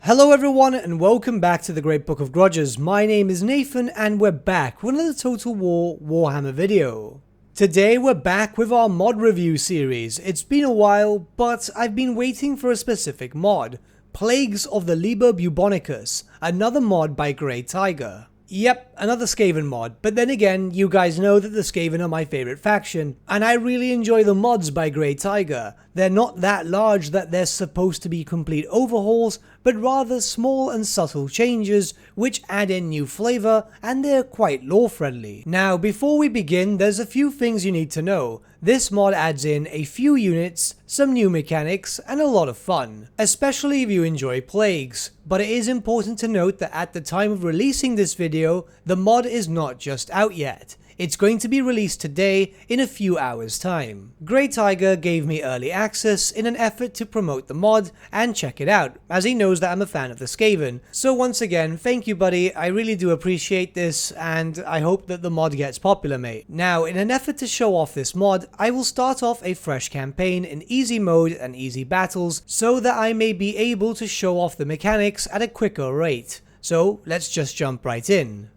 Hello everyone and welcome back to the Great Book of Grudges. My name is Nathan and we're back with another Total War Warhammer video. Today we're back with our mod review series. It's been a while, but I've been waiting for a specific mod. Plagues of the Liber Bubonicus, another mod by Grey Tiger. Yep, another Skaven mod, but then again, you guys know that the Skaven are my favourite faction, and I really enjoy the mods by Grey Tiger. They're not that large that they're supposed to be complete overhauls, but rather small and subtle changes which add in new flavour, and they're quite lore friendly. Now before we begin, there's a few things you need to know. This mod adds in a few units, some new mechanics, and a lot of fun, especially if you enjoy plagues. But it is important to note that at the time of releasing this video, the mod is not just out yet. It's going to be released today in a few hours time. Grey Tiger gave me early access in an effort to promote the mod and check it out, as he knows that I'm a fan of the Skaven. So once again, thank you buddy, I really do appreciate this and I hope that the mod gets popular mate. Now in an effort to show off this mod, I will start off a fresh campaign in easy mode and easy battles so that I may be able to show off the mechanics at a quicker rate. So let's just jump right in.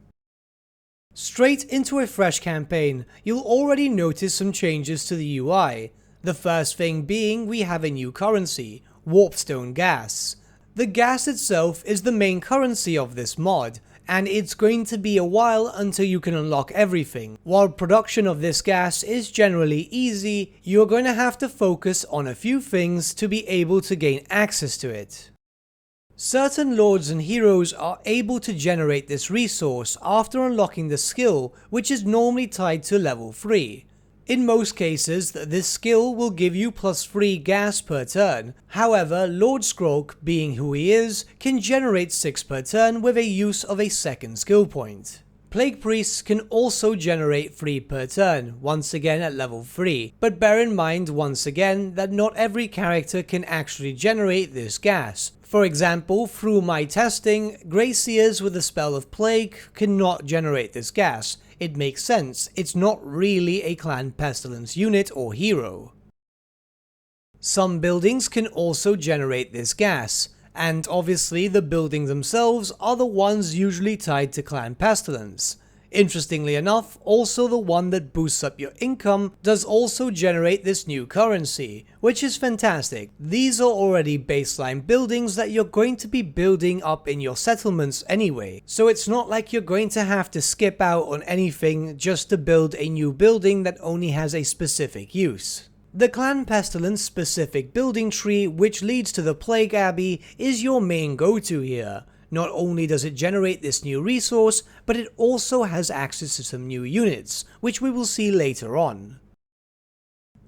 Straight into a fresh campaign, you'll already notice some changes to the UI. The first thing being we have a new currency, Warpstone Gas. The gas itself is the main currency of this mod, and it's going to be a while until you can unlock everything. While production of this gas is generally easy, you're going to have to focus on a few things to be able to gain access to it. Certain lords and heroes are able to generate this resource after unlocking the skill, which is normally tied to level 3. In most cases, this skill will give you +3 gas per turn. However, Lord Skrolk, being who he is, can generate 6 per turn with a use of a second skill point. Plague Priests can also generate 3 per turn, once again at level 3, but bear in mind once again that not every character can actually generate this gas. For example, through my testing, Grey Seers with the spell of Plague cannot generate this gas. It makes sense, it's not really a Clan Pestilence unit or hero. Some buildings can also generate this gas, and obviously the buildings themselves are the ones usually tied to Clan Pestilence. Interestingly enough, also the one that boosts up your income does also generate this new currency, which is fantastic. These are already baseline buildings that you're going to be building up in your settlements anyway, so it's not like you're going to have to skip out on anything just to build a new building that only has a specific use. The Clan Pestilence specific building tree, which leads to the Plague Abbey, is your main go-to here. Not only does it generate this new resource, but it also has access to some new units, which we will see later on.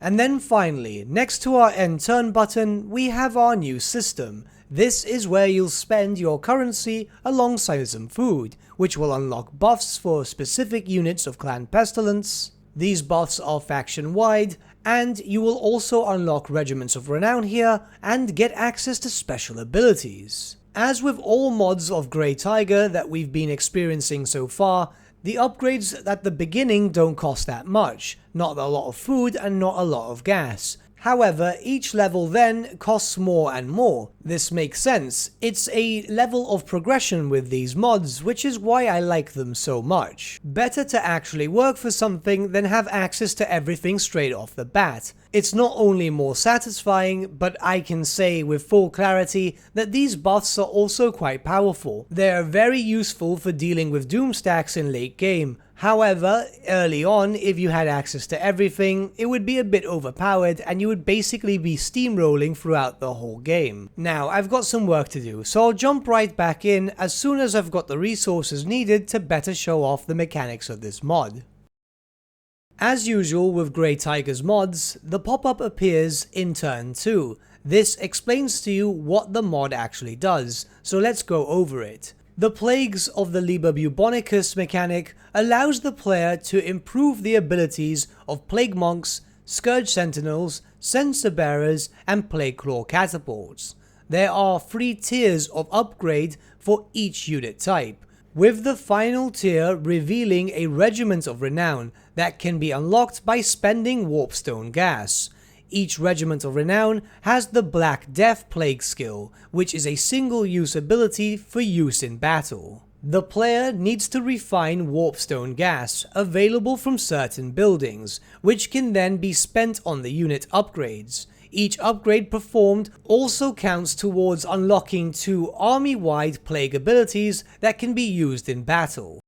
And then finally, next to our end turn button, we have our new system. This is where you'll spend your currency alongside some food, which will unlock buffs for specific units of Clan Pestilence. These buffs are faction-wide, and you will also unlock Regiments of Renown here and get access to special abilities. As with all mods of Grey Tiger that we've been experiencing so far, the upgrades at the beginning don't cost that much, not a lot of food and not a lot of gas. However, each level then costs more and more. This makes sense, it's a level of progression with these mods, which is why I like them so much. Better to actually work for something than have access to everything straight off the bat. It's not only more satisfying, but I can say with full clarity that these buffs are also quite powerful. They are very useful for dealing with doom stacks in late game. However, early on, if you had access to everything, it would be a bit overpowered and you would basically be steamrolling throughout the whole game. Now, I've got some work to do, so I'll jump right back in as soon as I've got the resources needed to better show off the mechanics of this mod. As usual with Grey Tiger's mods, the pop-up appears in turn 2. This explains to you what the mod actually does, so let's go over it. The Plagues of the Liber Bubonicus mechanic allows the player to improve the abilities of Plague Monks, Scourge Sentinels, Censer Bearers, and Plague Claw Catapults. There are 3 tiers of upgrade for each unit type, with the final tier revealing a Regiment of Renown that can be unlocked by spending Warpstone Gas. Each Regiment of Renown has the Black Death Plague skill, which is a single-use ability for use in battle. The player needs to refine warpstone gas, available from certain buildings, which can then be spent on the unit upgrades. Each upgrade performed also counts towards unlocking 2 army-wide plague abilities that can be used in battle.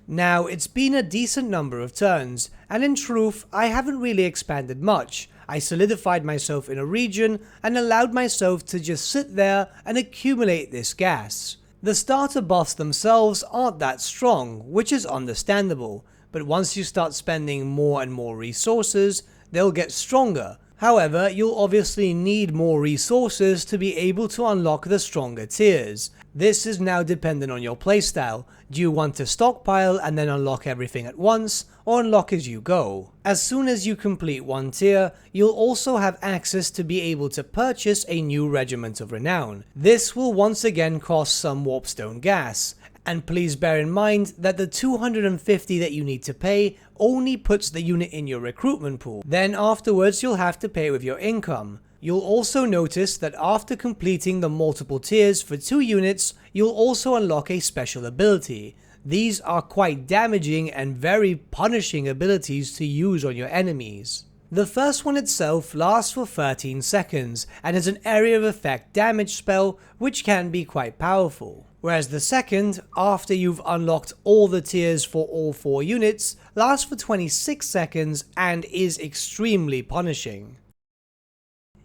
Now, it's been a decent number of turns, and in truth, I haven't really expanded much. I solidified myself in a region and allowed myself to just sit there and accumulate this gas. The starter buffs themselves aren't that strong, which is understandable, but once you start spending more and more resources, they'll get stronger. However, you'll obviously need more resources to be able to unlock the stronger tiers. This is now dependent on your playstyle. Do you want to stockpile and then unlock everything at once, or unlock as you go? As soon as you complete one tier, you'll also have access to be able to purchase a new Regiment of Renown. This will once again cost some warpstone gas. And please bear in mind that the 250 that you need to pay only puts the unit in your recruitment pool. Then afterwards you'll have to pay with your income. You'll also notice that after completing the multiple tiers for 2 units, you'll also unlock a special ability. These are quite damaging and very punishing abilities to use on your enemies. The first one itself lasts for 13 seconds and is an area of effect damage spell which can be quite powerful. Whereas the second, after you've unlocked all the tiers for all 4 units, lasts for 26 seconds and is extremely punishing.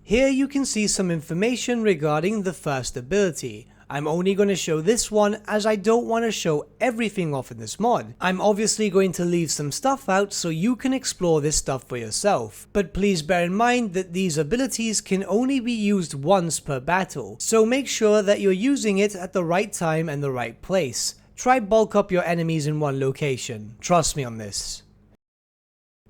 Here you can see some information regarding the first ability. I'm only going to show this one as I don't want to show everything off in this mod. I'm obviously going to leave some stuff out so you can explore this stuff for yourself. But please bear in mind that these abilities can only be used once per battle, so make sure that you're using it at the right time and the right place. Try bulk up your enemies in one location, trust me on this.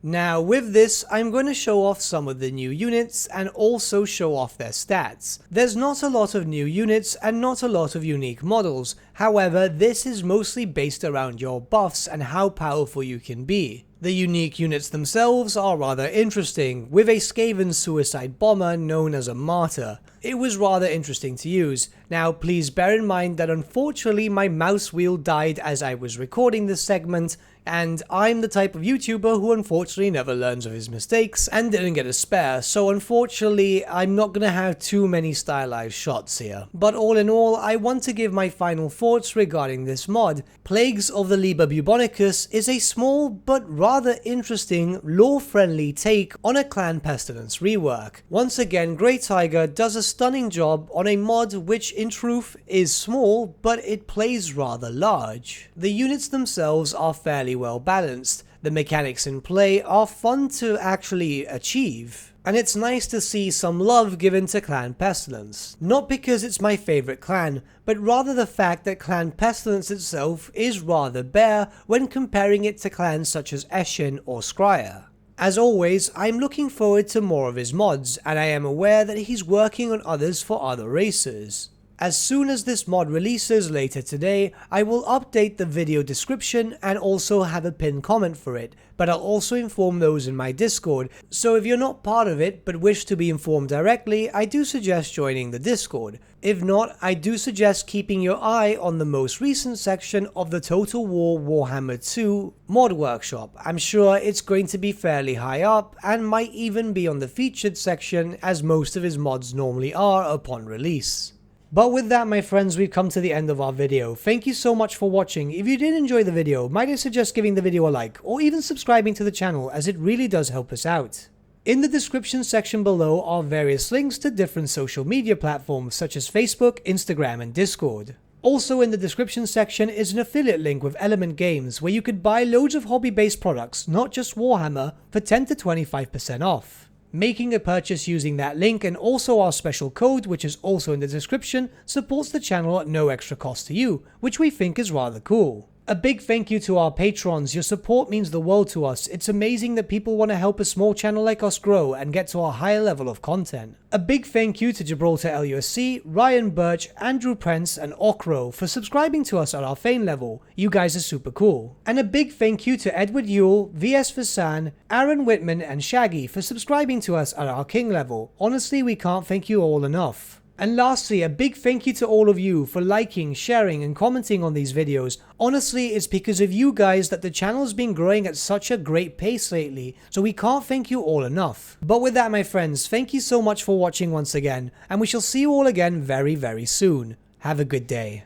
Now with this, I'm going to show off some of the new units and also show off their stats. There's not a lot of new units and not a lot of unique models, however this is mostly based around your buffs and how powerful you can be. The unique units themselves are rather interesting, with a Skaven suicide bomber known as a martyr. It was rather interesting to use. Now please bear in mind that unfortunately my mouse wheel died as I was recording this segment, and I'm the type of YouTuber who unfortunately never learns of his mistakes and didn't get a spare, so unfortunately I'm not gonna have too many stylized shots here. But all in all, I want to give my final thoughts regarding this mod. Plagues of the Liber Bubonicus is a small but rather interesting, lore-friendly take on a Clan Pestilence rework. Once again, Grey Tiger does a stunning job on a mod which in truth is small, but it plays rather large. The units themselves are fairly well balanced, the mechanics in play are fun to actually achieve, and it's nice to see some love given to Clan Pestilence. Not because it's my favourite clan, but rather the fact that Clan Pestilence itself is rather bare when comparing it to clans such as Eshin or Scryer. As always, I'm looking forward to more of his mods, and I am aware that he's working on others for other races. As soon as this mod releases later today, I will update the video description and also have a pinned comment for it, but I'll also inform those in my Discord, so if you're not part of it but wish to be informed directly, I do suggest joining the Discord. If not, I do suggest keeping your eye on the most recent section of the Total War Warhammer 2 mod workshop. I'm sure it's going to be fairly high up and might even be on the featured section as most of his mods normally are upon release. But with that, my friends, we've come to the end of our video. Thank you so much for watching. If you did enjoy the video, might I suggest giving the video a like, or even subscribing to the channel, as it really does help us out. In the description section below are various links to different social media platforms such as Facebook, Instagram and Discord. Also in the description section is an affiliate link with Element Games where you could buy loads of hobby-based products, not just Warhammer, for 10 to 25% off. Making a purchase using that link and also our special code, which is also in the description, supports the channel at no extra cost to you, which we think is rather cool. A big thank you to our patrons, your support means the world to us. It's amazing that people want to help a small channel like us grow and get to a higher level of content. A big thank you to Gibraltar LUSC, Ryan Bertsche, Andrew Prince and Okro for subscribing to us at our Fane level. You guys are super cool. And a big thank you to Edward Yule, VS Vasan, Aaron Whitman and Shaggy for subscribing to us at our King level. Honestly, we can't thank you all enough. And lastly, a big thank you to all of you for liking, sharing and commenting on these videos. Honestly, it's because of you guys that the channel's been growing at such a great pace lately, so we can't thank you all enough. But with that, my friends, thank you so much for watching once again, and we shall see you all again very, very soon. Have a good day.